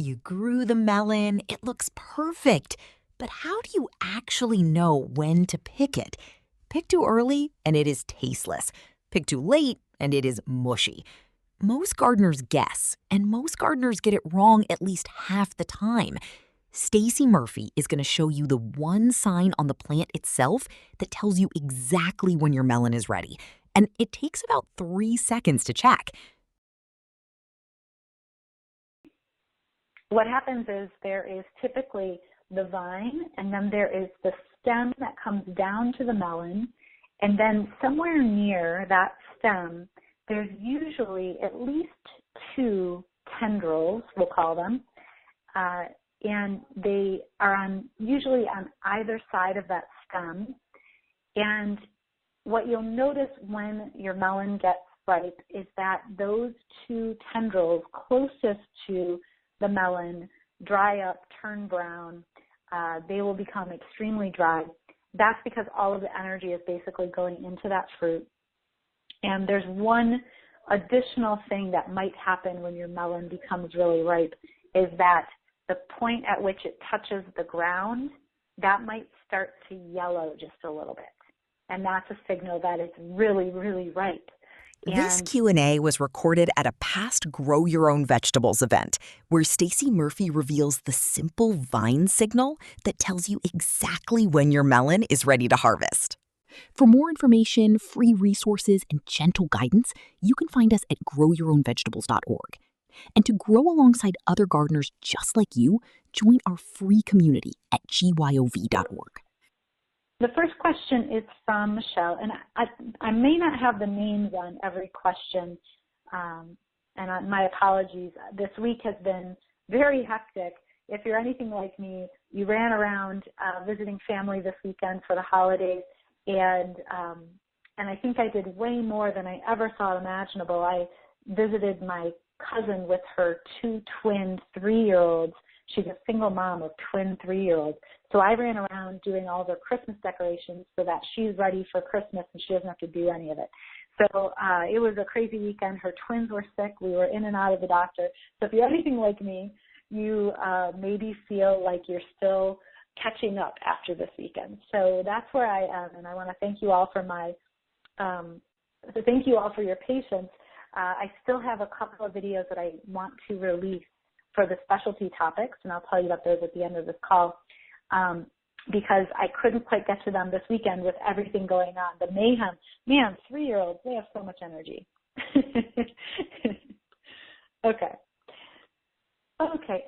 you grew the melon, it looks perfect. But how do you actually know when to pick it? Pick too early, and it is tasteless. Pick too late, and it is mushy. Most gardeners guess, and most gardeners get it wrong at least half the time. Stacey Murphy is going to show you the one sign on the plant itself that tells you exactly when your melon is ready. And it takes about 3 seconds to check. What happens is there is typically the vine, and then there is the stem that comes down to the melon, and then somewhere near that stem, there's usually at least 2 tendrils, we'll call them, and they are usually on either side of that stem. And what you'll notice when your melon gets ripe is that those 2 tendrils closest to the melon dry up, turn brown. They will become extremely dry. That's because all of the energy is basically going into that fruit. And there's one additional thing that might happen when your melon becomes really ripe is that the point at which it touches the ground, that might start to yellow just a little bit. And that's a signal that it's really, really ripe. This Q&A was recorded at a past Grow Your Own Vegetables event, where Stacey Murphy reveals the simple vine signal that tells you exactly when your melon is ready to harvest. For more information, free resources, and gentle guidance, you can find us at growyourownvegetables.org. And to grow alongside other gardeners just like you, join our free community at gyov.org. The first question is from Michelle, and I may not have the names on every question, and my apologies. This week has been very hectic. If you're anything like me, you ran around visiting family this weekend for the holidays, and I think I did way more than I ever thought imaginable. I visited my cousin with her 2 twin 3-year-olds. She's a single mom of twin 3-year-olds. So I ran around doing all of her Christmas decorations so that she's ready for Christmas and she doesn't have to do any of it. So it was a crazy weekend. Her twins were sick. We were in and out of the doctor. So if you're anything like me, you maybe feel like you're still catching up after this weekend. So that's where I am, and I want to thank you all for thank you all for your patience. I still have a couple of videos that I want to release for the specialty topics, and I'll tell you about those at the end of this call, because I couldn't quite get to them this weekend with everything going on. The mayhem, man, 3-year-olds, they have so much energy. Okay.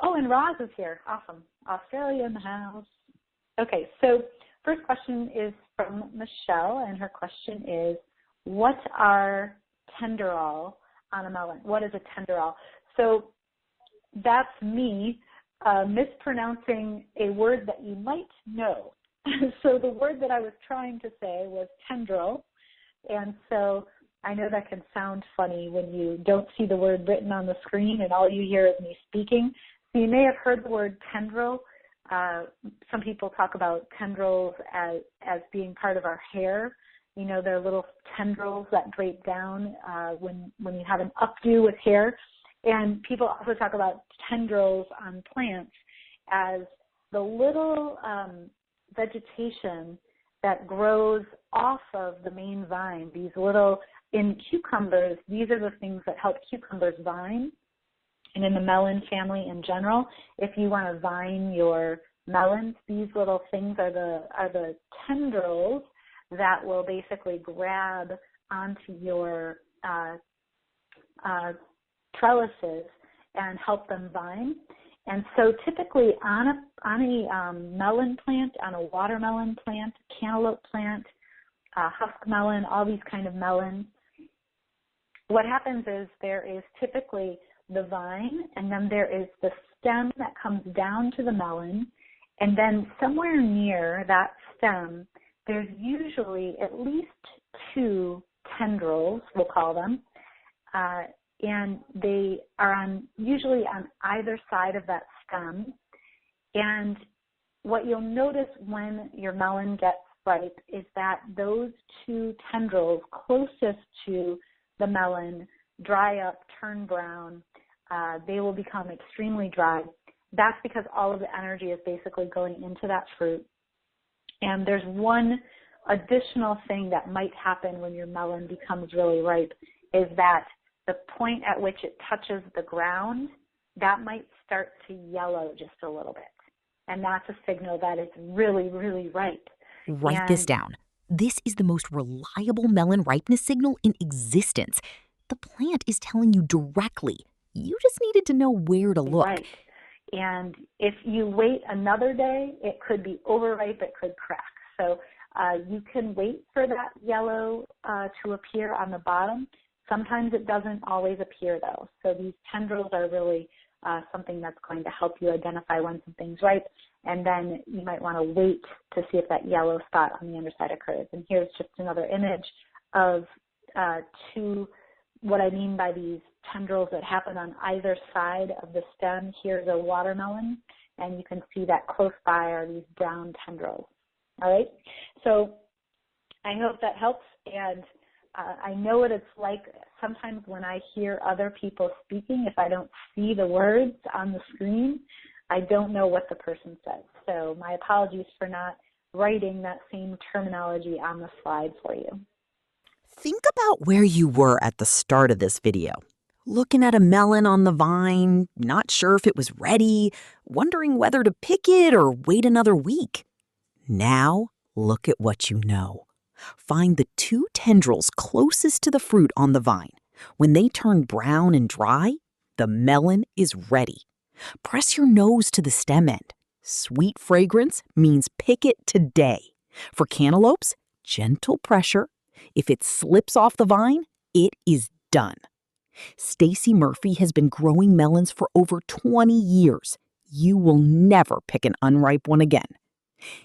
Oh, and Roz is here. Awesome. Australia in the house. Okay, so first question is from Michelle, and her question is, what are tendril on a melon? What is a tendril? So that's me mispronouncing a word that you might know. So the word that I was trying to say was tendril, and so I know that can sound funny when you don't see the word written on the screen and all you hear is me speaking. So you may have heard the word tendril. Some people talk about tendrils as being part of our hair. You know, they're little tendrils that drape down when you have an updo with hair. And people also talk about tendrils on plants as the little vegetation that grows off of the main vine. These little, in cucumbers, these are the things that help cucumbers vine. And in the melon family in general, if you want to vine your melons, these little things are the tendrils that will basically grab onto your trellises and help them vine. And so typically on a melon plant, on a watermelon plant, cantaloupe plant, husk melon, all these kind of melons, what happens is there is typically the vine, and then there is the stem that comes down to the melon, and then somewhere near that stem, there's usually at least 2 tendrils, we'll call them, and they are usually on either side of that stem. And what you'll notice when your melon gets ripe is that those 2 tendrils closest to the melon dry up, turn brown. They will become extremely dry. that's because all of the energy is basically going into that fruit. And there's one additional thing that might happen when your melon becomes really ripe, is that the point at which it touches the ground, that might start to yellow just a little bit. And that's a signal that it's really, really ripe. Write this down. This is the most reliable melon ripeness signal in existence. The plant is telling you directly. You just needed to know where to look. Right. And if you wait another day, it could be overripe, it could crack. So you can wait for that yellow to appear on the bottom. Sometimes it doesn't always appear, though. So these tendrils are really something that's going to help you identify when something's ripe. And then you might want to wait to see if that yellow spot on the underside occurs. And here's just another image of what I mean by these tendrils that happen on either side of the stem. Here's a watermelon, and you can see that close by are these brown tendrils. All right? So I hope that helps, and I know what it's like sometimes when I hear other people speaking. If I don't see the words on the screen, I don't know what the person says. So my apologies for not writing that same terminology on the slide for you. Think about where you were at the start of this video. Looking at a melon on the vine, not sure if it was ready, wondering whether to pick it or wait another week. Now, look at what you know. Find the 2 tendrils closest to the fruit on the vine. When they turn brown and dry, the melon is ready. Press your nose to the stem end. Sweet fragrance means pick it today. For cantaloupes, gentle pressure. If it slips off the vine, it is done. Stacey Murphy has been growing melons for over 20 years. You will never pick an unripe one again.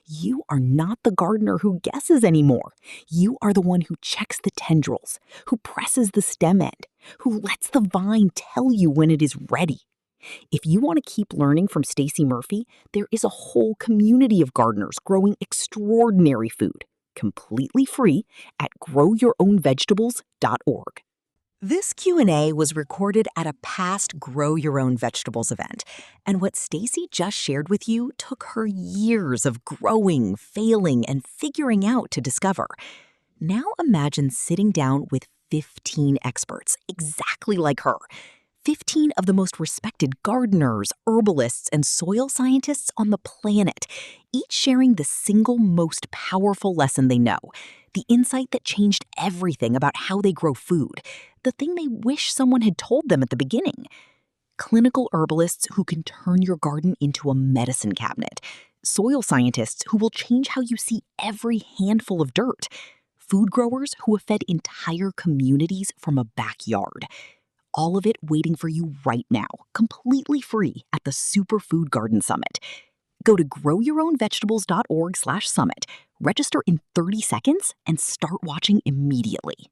You are not the gardener who guesses anymore. You are the one who checks the tendrils, who presses the stem end, who lets the vine tell you when it is ready. If you want to keep learning from Stacey Murphy, there is a whole community of gardeners growing extraordinary food, completely free at growyourownvegetables.org. This Q&A was recorded at a past Grow Your Own Vegetables event, and what Stacey just shared with you took her years of growing, failing, and figuring out to discover. Now imagine sitting down with 15 experts, exactly like her. 15 of the most respected gardeners, herbalists, and soil scientists on the planet, each sharing the single most powerful lesson they know, the insight that changed everything about how they grow food, the thing they wish someone had told them at the beginning. Clinical herbalists who can turn your garden into a medicine cabinet, soil scientists who will change how you see every handful of dirt, food growers who have fed entire communities from a backyard. All of it waiting for you right now, completely free at the Superfood Garden Summit. Go to growyourownvegetables.org/summit, register in 30 seconds, and start watching immediately.